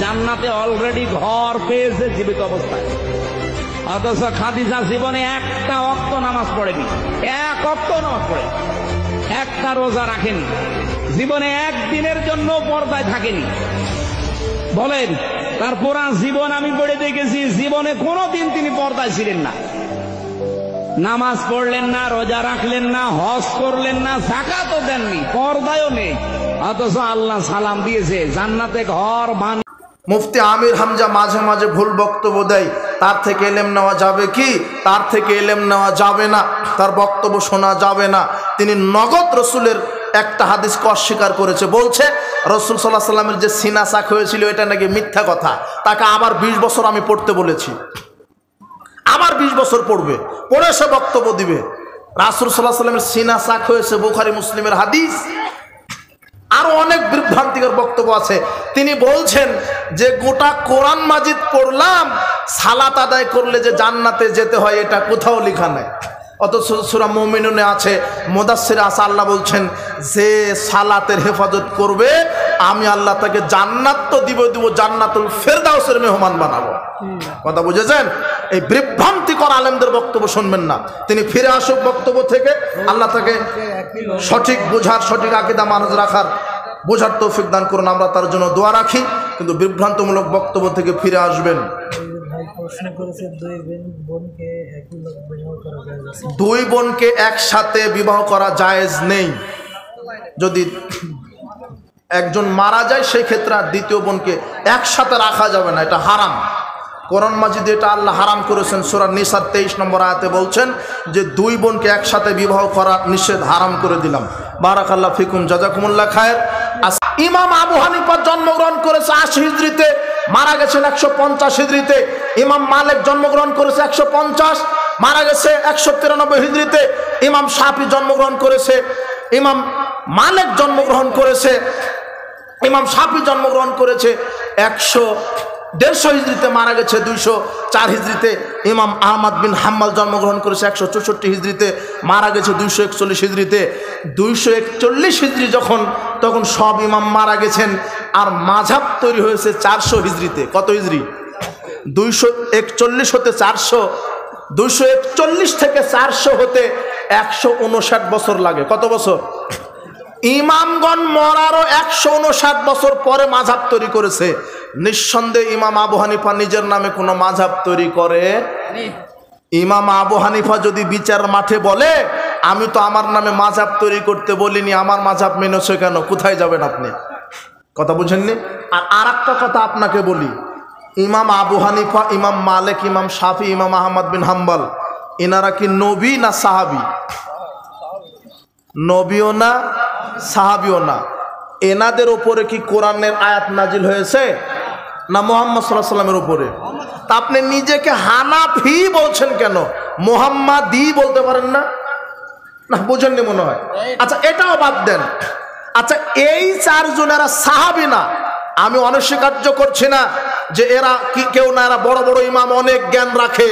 জান্নাতে অলরেডি ঘর পেয়েছে জীবিত অবস্থায়, অথচ খাদিজা জীবনে একটা ওয়াক্ত নামাজ পড়েনি, এক ওয়াক্ত নামাজ পড়ে, একটা রোজা রাখেনি, জীবনে একদিনের জন্য পর্দায় থাকেনি। বলেন, তার পুরা জীবন আমি পড়ে দেখেছি, জীবনে কোনোদিন তিনি পর্দায় ছিলেন না, নামাজ পড়লেন না, রোজা রাখলেন না, হজ করলেন না, যাকাতও দেননি, পর্দায়ও নেই, অথচ আল্লাহ সালাম দিয়েছে জান্নাতে ঘর বান। মুফতি আমির হামজা মাঝে মাঝে ভুল বক্তব্য দেয়, তার থেকে এলেম নেওয়া যাবে কি? তার থেকে এলেম নেওয়া যাবে না, তার বক্তব্য শোনা যাবে না। তিনি নগদ রসুলের একটা হাদিসকে অস্বীকার করেছে, বলছে রসুল সাল্লাল্লাহু আলাইহি সাল্লামের যে সিনা চাক হয়েছিল এটা নাকি মিথ্যা কথা। তাকে আবার 20 বছর আমি পড়তে বলেছি, আবার 20 বছর পড়বে, পড়ে সে বক্তব্য দিবে। রাসূল সাল্লাল্লাহু আলাইহি সাল্লামের সিনা চাক হয়েছে বুখারী মুসলিমের হাদিস। আরো অনেক বিভ্রান্তিকর বক্তব্য আছে। তিনি বলছেন যে গোটা কোরআন মাজিদ পড়লাম, সালাত আদায় করলে যে জান্নাতে যেতে হয় এটা কোথাও লেখা নাই। অথচ সূরা মুমিনুনে আছে, মুদাসসিরে আছে, আল্লাহ বলছেন যে সালাতের হেফাজত করবে আমি আল্লাহ তাকে জান্নাত তো দিব, জান্নাতুল ফেরদাউসের মেহমান বানাবো। কথা বুঝেছেন? এই বিভ্রান্তিকর আলেমদের বক্তব্য শুনবেন না। তিনি ফিরে আসুক বক্তব্য থেকে, আল্লাহ তাকে সঠিক বোঝার, সঠিক আকীদা মানুষ রাখার, বোঝার তৌফিক দান করুন। আমরা তার জন্য দোয়া রাখি, কিন্তু বিভ্রান্তমূলক বক্তব্য থেকে ফিরে আসবেন। দুই বোনকে একসাথে বিবাহ করা জায়েজ নেই। যদি একজন মারা যায় সেই ক্ষেত্রে আর দ্বিতীয় বোনকে একসাথে রাখা যাবে না, এটা হারাম। কোরআন মাজিদে এটা আল্লাহ হারাম করেছেন। সূরা নিসার 23 নম্বর আয়াতে বলছেন যে দুই বোনকে একসাথে বিবাহ করা নিষেধ, হারাম করে দিলাম। বারাকাল্লাহু ফিকুম, জাযাকুমুল্লাহ খায়ের। ইমাম আবু হানিফা জন্মগ্রহণ করেছে 80 হিজরিতে, মারা গেছেন 150 হিজরিতে। ইমাম মালিক জন্মগ্রহণ করেছে 150, মারা গেছে 193 হিজরিতে। ইমাম শাফি জন্মগ্রহণ করেছে, ইমাম মালিক জন্মগ্রহণ করেছে, ইমাম শাফি জন্মগ্রহণ করেছে 150 হিজরিতে, মারা গেছে 204 হিজরিতে। ইমাম আহমদ বিন হাম্বল জন্মগ্রহণ করেছে 164 হিজরিতে, মারা গেছে 241 হিজরিতে। 241 হিজরি যখন, তখন সব ইমাম মারা গেছেন, আর মাযহাব তৈরি হয়েছে 400 হিজরিতে। কত হিজরি? 241 হতে 400, 241 থেকে 400 হতে 159 বছর লাগে। কত বছর? ইমামগণ মরারও 159 বছর পরে মাযহাব তৈরি করেছে। নিঃসন্দেহে ইমাম আবু হানিফা নিজের নামে কোনো মাযহাব তৈরি করে। ইমাম আবু হানিফা যদি বিচার মাঠে বলে আমি তো আমার নামে মাযহাব তৈরি করতে বলিনি, আমার মাযহাব মেনেছে কেন? কোথায় যাবেন আপনি? কথা বুঝেননি? আর আরেকটা কথা আপনাকে বলি, ইমাম আবু হানিফা, ইমাম মালিক, ইমাম শাফি, ইমাম আহমদ বিন হাম্বল, এনারা কি নবী না সাহাবী? নবীও না, সাহাবীও না। এনাদের ওপরে কি কোরআনের আয়াত নাজিল হয়েছে না মুহাম্মদ সাল্লাল্লাহু আলাইহি ওয়াসাল্লামের উপরে? তা আপনি নিজেকে হানাফি বলছেন কেন? মুহাম্মাদি বলতে পারেন না? না, বুঝেননি মনে হয়। আচ্ছা, এটাও বাদ দেন। আচ্ছা, এই চারজনেরা সাহাবী না, আমি অনস্বীকার্য করছি না যে এরা কি কেউ না, এরা বড় বড় ইমাম, অনেক জ্ঞান রাখে,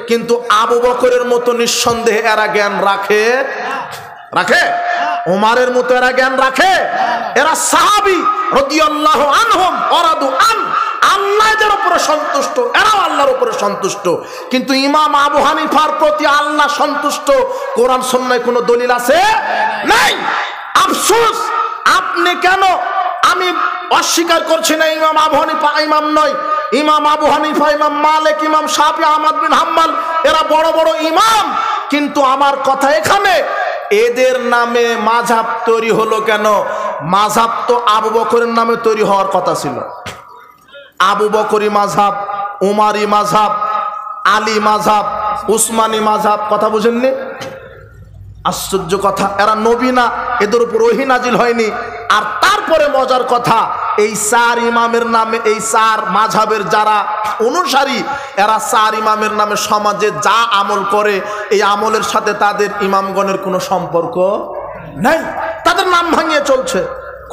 কিন্তু আবু বকরের মতো নিঃসন্দেহে এরা জ্ঞান রাখে? রাখে? ওমরের মতো এরা জ্ঞান রাখে? এরা সাহাবী রাদিয়াল্লাহু আনহুম ওয়ারাদু আন, আল্লাহ এদের উপরে সন্তুষ্ট, এরাও আল্লাহর উপরে সন্তুষ্ট। কিন্তু ইমাম আবু হানিফার প্রতি আল্লাহ সন্তুষ্ট কোরআন সুন্নাহয় কোনো দলিল আছে? নাই। আফসোস, আপনি কেন? আমি অস্বীকার করছি না ইমাম আবু হানিফা ইমাম নয়। ইমাম আবু হানিফা, ইমাম মালিক, ইমাম শাফি, আহমদ বিন হাম্বল, এরা বড় বড় ইমাম। কিন্তু আমার কথা এখানে, এদের নামে মাযহাব তৈরি হলো কেন? মাযহাব তো আবু বকরের নামে তৈরি হওয়ার কথা ছিল। আবু বকরি মাযহাব, উমারি মাযহাব, আলী মাযহাব, উসমানী মাযহাব। কথা বুঝেননি? আশ্চর্য কথা, এরা নবী না, এদের উপর ওহী নাজিল হয়নি। আর তারপরে মজার কথা, এই চার ইমামের নামে, এই চার মাযহাবের যারা অনুসারী, এরা চার ইমামের নামে সমাজে যা আমল করে, এই আমলের সাথে তাদের ইমামগণের কোনো সম্পর্ক নাই, তাদের নাম ভাঙিয়ে চলছে,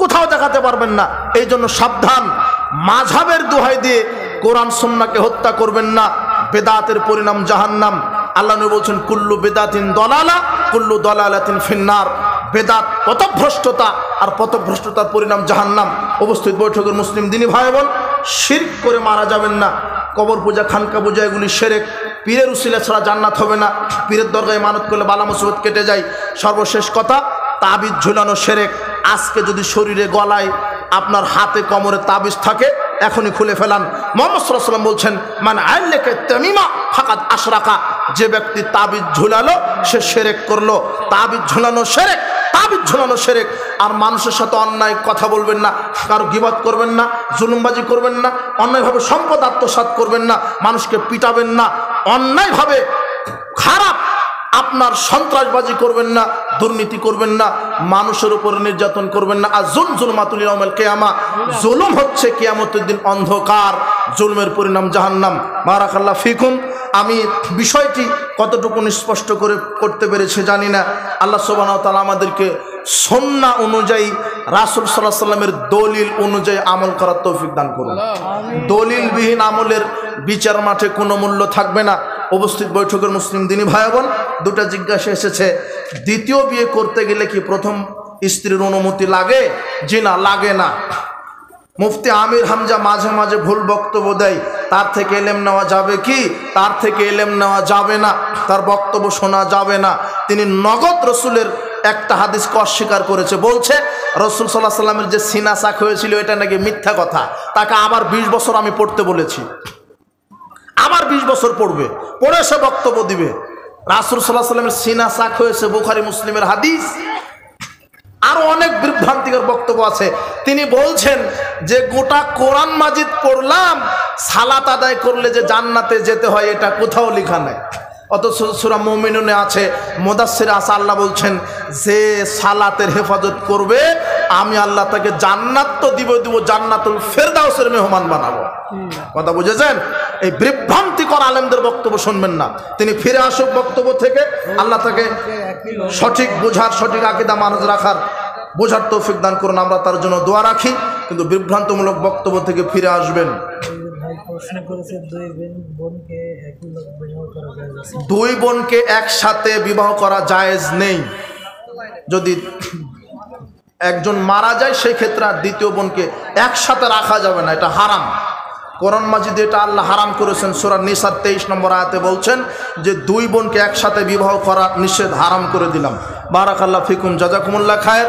কোথাও দেখাতে পারবেন না। এই জন্য সাবধান, মাযহাবের দোহাই দিয়ে কোরআন সুন্নাহকে হত্যা করবেন না, বেদাতের পরিণাম জাহান্নাম। আল্লাহ নবী বলছেন কুল্লু বেদাতিন দলালা, কুল্লু দলালাতিন ফিন্নার। বেদাত পথভ্রষ্টতা, আর পথভ্রষ্টতার পরিণাম জাহান্নাম। উপস্থিত বৈঠকের মুসলিম দিনী ভাই বোন, শিরক করে মারা যাবেন না। কবর পূজা, খানকা পূজা এগুলি শিরক। পীরের উসিলা ছাড়া জান্নাত হবে না। পীরের দরগায় মানত করলে বালা মুসিবত কেটে যায়। সর্বশেষ কথা, তাবিজ ঝুলানো শিরক। আজকে যদি শরীরে, গলায়, আপনার হাতে, কোমরে তাবিজ থাকে এখনই খুলে ফেলান। মুহাম্মদ সাল্লাল্লাহু আলাইহি ওয়াসাল্লাম বলছেন, মান আল্লাকা তামিমা ফাকাদ আশরাকা, যে ব্যক্তি তাবিজ ঝুলালো সে শিরক করলো। তাবিজ ঝুলানো শিরক, তাবিজ ঝুলানো শিরক। আর মানুষের সাথে অন্যায় কথা বলবেন না, কারো গীবত করবেন না, জুলুমবাজি করবেন না, অন্যায়ভাবে সম্পদ আত্মসাৎ করবেন না, মানুষকে পিটাবেন না, অন্যায়ভাবে খারাপ আপনার সন্ত্রাসবাজি করবেন না, দুর্নীতি করবেন না, মানুষের উপর নির্যাতন করবেন না। আর জুলমাতুল ইয়াউমিল কিয়ামা, জুলুম হচ্ছে কিয়ামতের দিন অন্ধকার, জুলমের পরিণাম জাহান্নাম। বারাকাল্লাহ ফিকুম। আমি বিষয়টি কতটুকু স্পষ্ট করে করতে পেরেছি জানি না। আল্লাহ সুবহানাহু ওয়া তাআলা আমাদেরকে সুন্নাহ অনুযায়ী, রাসূল সাল্লাল্লাহু আলাইহি ওয়াসাল্লামের দলিল অনুযায়ী আমল করার তৌফিক দান করুন। দলিলবিহীন আমলের বিচার মাঠে কোনো মূল্য থাকবে না। উপস্থিত বৈঠকের মুসলিম দিনী ভাই বোন, দুটা জিজ্ঞাসা এসেছে, দ্বিতীয় বিয়ে করতে গেলে কি প্রথম স্ত্রীর অনুমতি লাগে? জি না, লাগে না। মুফতি আমির হামজা মাঝে মাঝে ভুল বক্তব্য দেয়, তার থেকে ইলম নেওয়া যাবে কি? তার থেকে ইলম নেওয়া যাবে না, তার বক্তব্য শোনা যাবে না। তিনি নগদ রসুলের একটা হাদিসকে অস্বীকার করেছে। বলছে রসুল সাল্লাল্লাহু আলাইহি ওয়াসাল্লামের যে সিনা চাক হয়েছিল এটা নাকি মিথ্যা কথা। তাকে আবার 20 বছর আমি পড়তে বলেছি, আবার 20 বছর পড়বে, পড়ে সে বক্তব্য দিবে। রাসূল সাল্লাল্লাহু আলাইহি ওয়াসাল্লামের সিনা চাক হয়েছে, বুখারী মুসলিমের হাদিস। আরো অনেক বিভ্রান্তিকর বক্তব্য আছে। তিনি বলছেন যে গোটা কোরআন মাজিদ পড়লাম, সালাত আদায় করলে যে জান্নাতে যেতে হয় এটা কোথাও লেখা নেই। অথচ সূরা মুমিনুনে আছে, মুদাসসিরে আছে, আল্লাহ বলছেন যে সালাতের হেফাজত করবে আমি আল্লাহ তাকে জান্নাত তো দিব, জান্নাতুল ফেরদাউসের মেহমান বানাবো। কথা বুঝেছেন? এই বিভ্রান্তিকর আলেমদের বক্তব্য শুনবেন না। তিনি ফিরে আসুক বক্তব্য থেকে, আল্লাহ তাকে সঠিক বোঝার, সঠিক আকীদা মানুষ রাখার, বোঝার তৌফিক দান করুন। আমরা তার জন্য দোয়া রাখি, কিন্তু বিভ্রান্তমূলক বক্তব্য থেকে ফিরে আসবেন। দুই বোনকে একসাথে বিবাহ করা জায়েজ নেই। যদি একজন মারা যায় সেই ক্ষেত্রে আর দ্বিতীয় বোনকে একসাথে রাখা যাবে না, এটা হারাম। কোরআন মাজিদে এটা আল্লাহ হারাম করেছেন। সূরা নিসার 23 নম্বর আয়াতে বলছেন যে দুই বোনকে একসাথে বিবাহ করা নিষেধ, হারাম করে দিলাম। বারাকাল্লাহ ফিকুম, জাযাকুমুল্লাহ খায়ের।